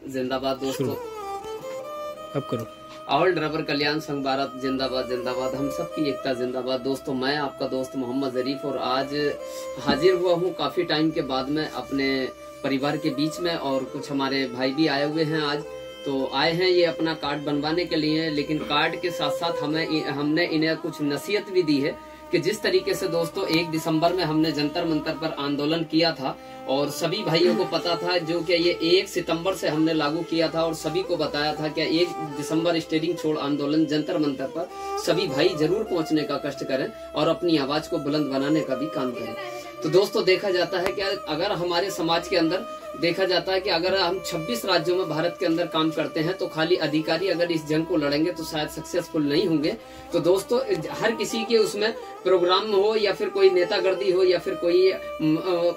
जिंदाबाद दोस्तों। अब करो। ऑल ड्राइवर कल्याण संघ भारत जिंदाबाद जिंदाबाद, हम सबकी एकता जिंदाबाद। दोस्तों मैं आपका दोस्त मोहम्मद जरीफ और आज हाजिर हुआ हूँ काफी टाइम के बाद में अपने परिवार के बीच में, और कुछ हमारे भाई भी आए हुए हैं आज। तो आए हैं ये अपना कार्ड बनवाने के लिए, लेकिन कार्ड के साथ साथ हमने इन्हें कुछ नसीहत भी दी है कि जिस तरीके से दोस्तों 1 दिसंबर में हमने जंतर मंतर पर आंदोलन किया था और सभी भाइयों को पता था, जो कि ये 1 सितंबर से हमने लागू किया था और सभी को बताया था कि 1 दिसंबर स्टीयरिंग छोड़ आंदोलन जंतर मंतर पर सभी भाई जरूर पहुंचने का कष्ट करें और अपनी आवाज को बुलंद बनाने का भी काम करें। तो दोस्तों देखा जाता है कि अगर हमारे समाज के अंदर देखा जाता है कि अगर हम 26 राज्यों में भारत के अंदर काम करते हैं तो खाली अधिकारी अगर इस जंग को लड़ेंगे तो शायद सक्सेसफुल नहीं होंगे। तो दोस्तों हर किसी के उसमें प्रोग्राम हो या फिर कोई नेतागर्दी हो या फिर कोई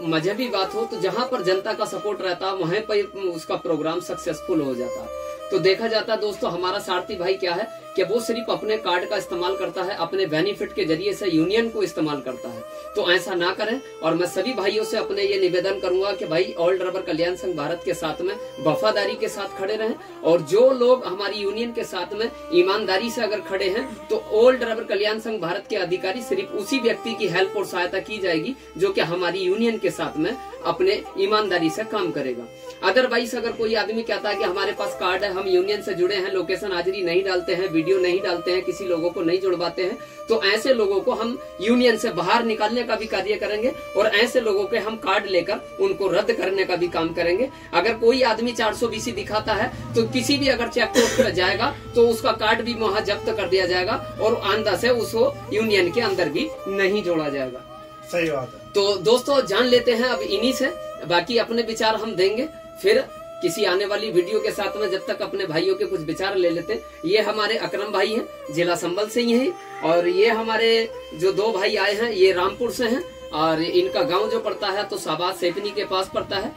मजहबी बात हो, तो जहां पर जनता का सपोर्ट रहता है वहीं पर उसका प्रोग्राम सक्सेसफुल हो जाता है। तो देखा जाता है दोस्तों हमारा सारथी भाई क्या है कि वो सिर्फ अपने कार्ड का इस्तेमाल करता है, अपने बेनिफिट के जरिए से यूनियन को इस्तेमाल करता है। तो ऐसा ना करें और मैं सभी भाइयों से अपने ये निवेदन करूंगा कि भाई ऑल ड्राइवर कल्याण संघ भारत के साथ में वफादारी के साथ खड़े रहें, और जो लोग हमारी यूनियन के साथ में ईमानदारी से अगर खड़े हैं तो ऑल ड्राइवर कल्याण संघ भारत के अधिकारी सिर्फ उसी व्यक्ति की हेल्प और सहायता की जाएगी जो कि हमारी यूनियन के साथ में अपने ईमानदारी से काम करेगा। अदरवाइज अगर कोई आदमी कहता है कि हमारे पास कार्ड है, हम यूनियन से जुड़े हैं, लोकेशन हाजिरी नहीं डालते हैं, वीडियो नहीं डालते हैं, किसी लोगों को नहीं जुड़वाते हैं, तो ऐसे लोगों को हम यूनियन से बाहर निकालने का भी कार्य करेंगे और ऐसे लोगों के हम कार्ड लेकर उनको रद्द करने का भी काम करेंगे। अगर कोई आदमी 420 दिखाता है तो किसी भी अगर चेक पोस्ट पर जाएगा तो उसका कार्ड भी वहां जब्त कर दिया जाएगा और आंदा से उसको यूनियन के अंदर भी नहीं जोड़ा जाएगा। सही बात है। तो दोस्तों जान लेते हैं अब इन्हीं से, बाकी अपने विचार हम देंगे फिर किसी आने वाली वीडियो के साथ में। जब तक अपने भाइयों के कुछ विचार ले लेते हैं। ये हमारे अकरम भाई हैं, जिला संभल से ही हैं, और ये हमारे जो 2 भाई आए हैं ये रामपुर से हैं और इनका गांव जो पड़ता है तो शाहबाद सेपनी के पास पड़ता है।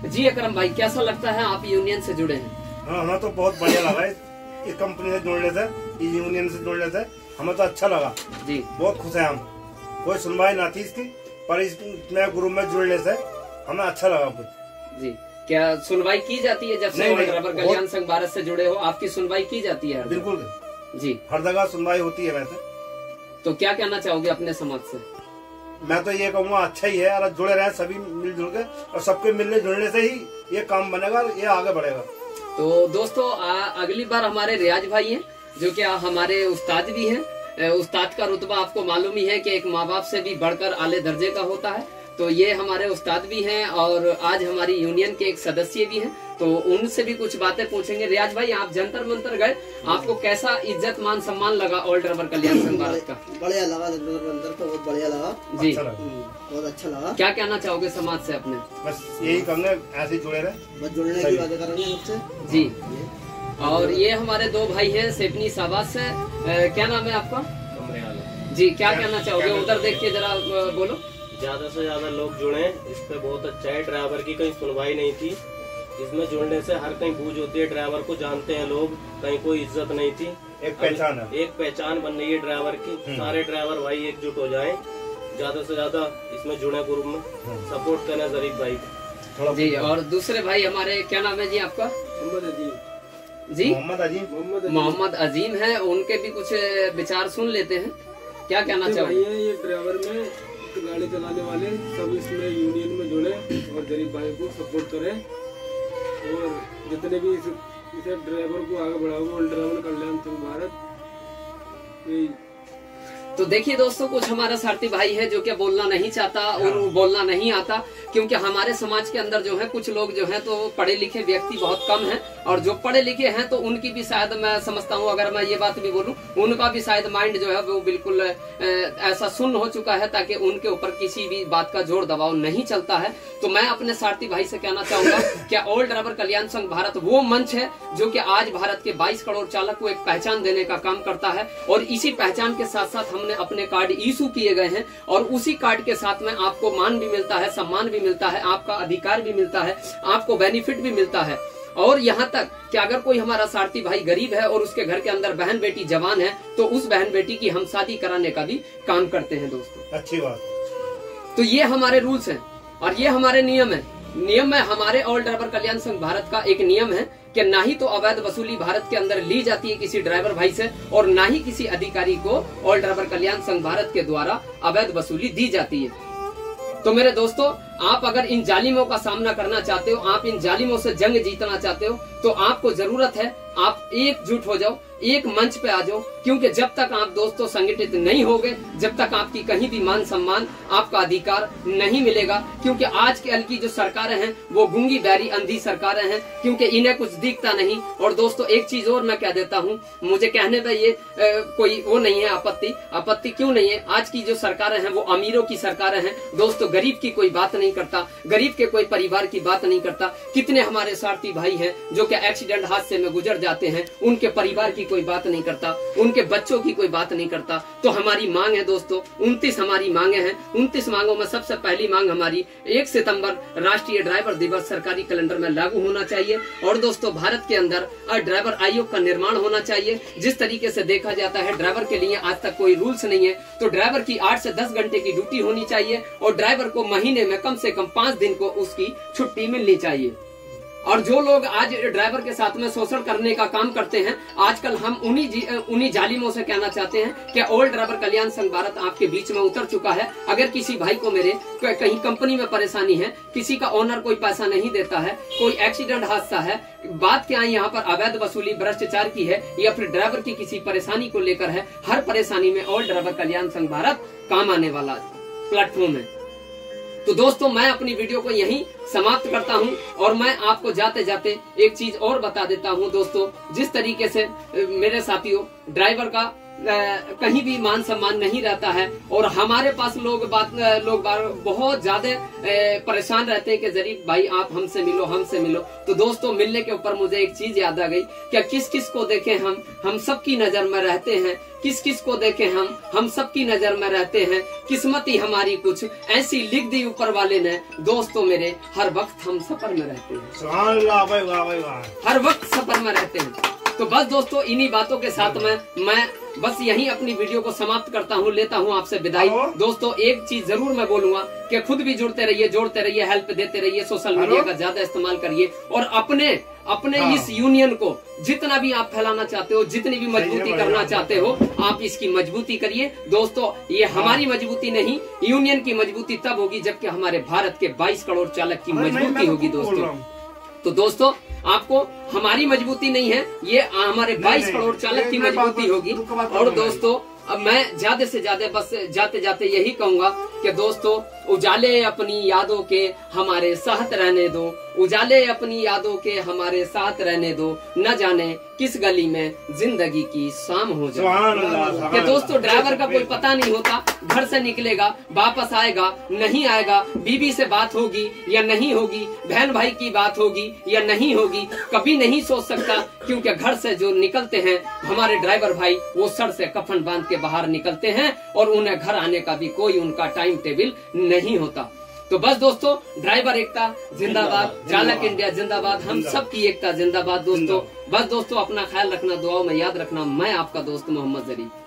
जी अकरम भाई कैसा लगता है आप यूनियन से जुड़े हैं? हाँ हमें तो बहुत बढ़िया लगा इस कंपनी से जुड़ने से, इस यूनियन से जुड़ने से हमें तो अच्छा लगा जी, बहुत खुश है हम। कोई सुनवाई ना थी इसकी, पर इस नए ग्रुप में जुड़ने से हमें अच्छा लगा कुछ जी। क्या सुनवाई की जाती है जब से ऑल ड्राइवर कल्याण संघ भारत से जुड़े हो? आपकी सुनवाई की जाती है? बिल्कुल जी, हर जगह सुनवाई होती है। वैसे तो क्या कहना चाहोगे अपने समाज से? मैं तो ये कहूँगा अच्छा ही है, अगर जुड़े रहे सभी मिलजुल के, और सबके मिलने जुलने से ही ये काम बनेगा, ये आगे बढ़ेगा। तो दोस्तों अगली बार हमारे रियाज भाई हैं जो कि हमारे उस्ताद भी हैं। उस्ताद का रुतबा आपको मालूम ही है कि एक माँ बाप से भी बढ़कर आले दर्जे का होता है। तो ये हमारे उस्ताद भी हैं और आज हमारी यूनियन के एक सदस्य भी हैं, तो उनसे भी कुछ बातें पूछेंगे। रियाज भाई आप जंतर मंतर गए, आपको कैसा इज्जत मान सम्मान लगा ऑल ड्राइवर कल्याण संघ भारत का? बढ़िया लगा, जंतर मंतर तो बहुत बढ़िया लगा जी, बहुत अच्छा लगा। क्या कहना चाहोगे समाज से अपने? बस यही कहूँगा ऐसे जुड़े रहे, बस जुड़ने की बातें करेंगे सबसे जी। और ये हमारे 2 भाई हैं सेपनी शाहबाद से। क्या नाम है आपका? जी, क्या कहना चाहोगे? उधर देख के जरा बोलो। ज्यादा से ज्यादा लोग जुड़े, इस पे बहुत अच्छा है। ड्राइवर की कहीं सुनवाई नहीं थी, इसमें जुड़ने से हर कहीं बूझ होती है। ड्राइवर को जानते हैं लोग, कहीं कोई इज्जत नहीं थी, एक पहचान है, एक पहचान बन रही है ड्राइवर की। सारे ड्राइवर भाई एकजुट हो जाएं, ज्यादा से ज्यादा इसमें जुड़े, ग्रुप में सपोर्ट करना जरीफ भाई को जी। और दूसरे भाई हमारे क्या नाम है जी आपका? जी मोहम्मद अजीम है, उनके भी कुछ विचार सुन लेते हैं। क्या कहना चाहोगे? ये ड्राइवर में गाड़ी चलाने वाले सब इसमें यूनियन में जुड़े और गरीब भाई को सपोर्ट करें, और जितने भी इसे ड्राइवर को आगे बढ़ाओगे ऑल ड्राइवर कल्याण संघ भारत। तो देखिए दोस्तों कुछ हमारा सारथी भाई है जो कि बोलना नहीं चाहता और बोलना नहीं आता, क्योंकि हमारे समाज के अंदर जो है कुछ लोग जो है तो पढ़े लिखे व्यक्ति बहुत कम हैं, और जो पढ़े लिखे हैं तो उनकी भी शायद मैं समझता हूँ, अगर मैं ये बात भी बोलूँ, उनका भी शायद माइंड जो है वो बिल्कुल ऐसा सुन्न हो चुका है ताकि उनके ऊपर किसी भी बात का जोर दबाव नहीं चलता है। तो मैं अपने सारथी भाई से कहना चाहूंगा कि ऑल ड्राइवर कल्याण संघ भारत वो मंच है जो कि आज भारत के 22 करोड़ चालक को एक पहचान देने का काम करता है, और इसी पहचान के साथ साथ हमने अपने कार्ड इशू किए गए हैं, और उसी कार्ड के साथ में आपको मान भी मिलता है, सम्मान भी मिलता है, आपका अधिकार भी मिलता है, आपको बेनिफिट भी मिलता है। और यहाँ तक कि अगर कोई हमारा सारथी भाई गरीब है और उसके घर के अंदर बहन बेटी जवान है तो उस बहन बेटी की हम शादी कराने का भी काम करते हैं दोस्तों। अच्छी बात। तो ये हमारे रूल्स हैं और ये हमारे नियम है। नियम में हमारे ऑल ड्राइवर कल्याण संघ भारत का एक नियम है कि ना ही तो अवैध वसूली भारत के अंदर ली जाती है किसी ड्राइवर भाई से, और ना ही किसी अधिकारी को ऑल ड्राइवर कल्याण संघ भारत के द्वारा अवैध वसूली दी जाती है। तो मेरे दोस्तों, आप अगर इन जालिमों का सामना करना चाहते हो, आप इन जालिमों से जंग जीतना चाहते हो, तो आपको जरूरत है आप एकजुट हो जाओ, एक मंच पे आ जाओ, क्योंकि जब तक आप दोस्तों संगठित नहीं होगे, जब तक आपकी कहीं भी मान सम्मान, आपका अधिकार नहीं मिलेगा। क्योंकि आज के की जो सरकारें हैं वो गूंगी बैरी अंधी सरकारें हैं, क्योंकि इन्हें कुछ दिखता नहीं। और दोस्तों एक चीज और मैं कह देता हूँ, मुझे कहने में ये कोई वो नहीं है आपत्ति क्यों नहीं है। आज की जो सरकारें हैं वो अमीरों की सरकारें हैं दोस्तों, गरीब की कोई बात नहीं करता, गरीब के कोई परिवार की बात नहीं करता। कितने हमारे सारथी भाई हैं जो कि एक्सीडेंट हादसे में गुजर जाते हैं, उनके परिवार की कोई बात नहीं करता, उनके बच्चों की कोई बात नहीं करता। तो हमारी मांग है दोस्तों, 29 हमारी मांगे हैं। 29 मांगों में सबसे पहली मांग हमारी 1 सितंबर राष्ट्रीय ड्राइवर दिवस सरकारी कैलेंडर में लागू होना चाहिए। और दोस्तों भारत के अंदर ड्राइवर आयोग का निर्माण होना चाहिए। जिस तरीके से देखा जाता है ड्राइवर के लिए आज तक कोई रूल्स नहीं है, तो ड्राइवर की 8 से 10 घंटे की ड्यूटी होनी चाहिए और ड्राइवर को महीने में कम से कम 5 दिन को उसकी छुट्टी मिलनी चाहिए। और जो लोग आज ड्राइवर के साथ में शोषण करने का काम करते हैं, आजकल हम उन्हीं जालिमों से कहना चाहते हैं कि ऑल ड्राइवर कल्याण संघ भारत आपके बीच में उतर चुका है। अगर किसी भाई को मेरे कहीं कंपनी में परेशानी है, किसी का ओनर कोई पैसा नहीं देता है, कोई एक्सीडेंट हादसा है, बात क्या है यहाँ पर अवैध वसूली भ्रष्टाचार की है या फिर ड्राइवर की किसी परेशानी को लेकर है, हर परेशानी में ऑल ड्राइवर कल्याण संघ भारत काम आने वाला प्लेटफॉर्म है। तो दोस्तों मैं अपनी वीडियो को यहीं समाप्त करता हूं और मैं आपको जाते जाते एक चीज और बता देता हूं दोस्तों, जिस तरीके से मेरे साथियों ड्राइवर का कहीं भी मान सम्मान नहीं रहता है और हमारे पास लोग बहुत ज्यादा परेशान रहते हैं कि जरीफ भाई आप हमसे मिलो। तो दोस्तों मिलने के ऊपर मुझे एक चीज याद आ गई, क्या किस किस को देखे हम सबकी नजर में रहते हैं, किस किस को देखे हम सबकी नजर में रहते हैं। किस्मत ही हमारी कुछ ऐसी लिख दी ऊपर वाले ने, दोस्तों मेरे हर वक्त हम सफर में रहते हैं, हर वक्त सफर में रहते हैं। तो बस दोस्तों इन्हीं बातों के साथ में मैं बस यहीं अपनी वीडियो को समाप्त करता हूँ, लेता हूँ आपसे विदाई। दोस्तों एक चीज जरूर मैं बोलूंगा कि खुद भी जुड़ते रहिए, जोड़ते रहिए, हेल्प देते रहिए, सोशल मीडिया का ज्यादा इस्तेमाल करिए और अपने इस यूनियन को जितना भी आप फैलाना चाहते हो, जितनी भी मजबूती करना चाहते हो, आप इसकी मजबूती करिए। दोस्तों ये हमारी मजबूती नहीं, यूनियन की मजबूती तब होगी जबकि हमारे भारत के 22 करोड़ चालक की मजबूती होगी दोस्तों। तो दोस्तों आपको हमारी मजबूती नहीं है, ये हमारे 22 करोड़ चालक की मजबूती होगी। और दोस्तों अब मैं ज्यादा से ज्यादा बस जाते जाते यही कहूंगा कि दोस्तों उजाले अपनी यादों के हमारे साथ रहने दो, उजाले अपनी यादों के हमारे साथ रहने दो, न जाने किस गली में जिंदगी की शाम हो जाए। कि दोस्तों ड्राइवर का कोई पता नहीं होता, घर से निकलेगा वापस आएगा नहीं आएगा, बीवी से बात होगी या नहीं होगी, बहन भाई की बात होगी या नहीं होगी, कभी नहीं सोच सकता। क्योंकि घर से जो निकलते हैं हमारे ड्राइवर भाई, वो सर से कफन बांध के बाहर निकलते हैं और उन्हें घर आने का भी कोई उनका टाइम टेबल नहीं होता। तो बस दोस्तों ड्राइवर एकता जिंदाबाद, चालक इंडिया जिंदाबाद, हम सब की एकता जिंदाबाद दोस्तों। बस दोस्तों अपना ख्याल रखना, दुआओं में याद रखना। मैं आपका दोस्त मोहम्मद जरीफ।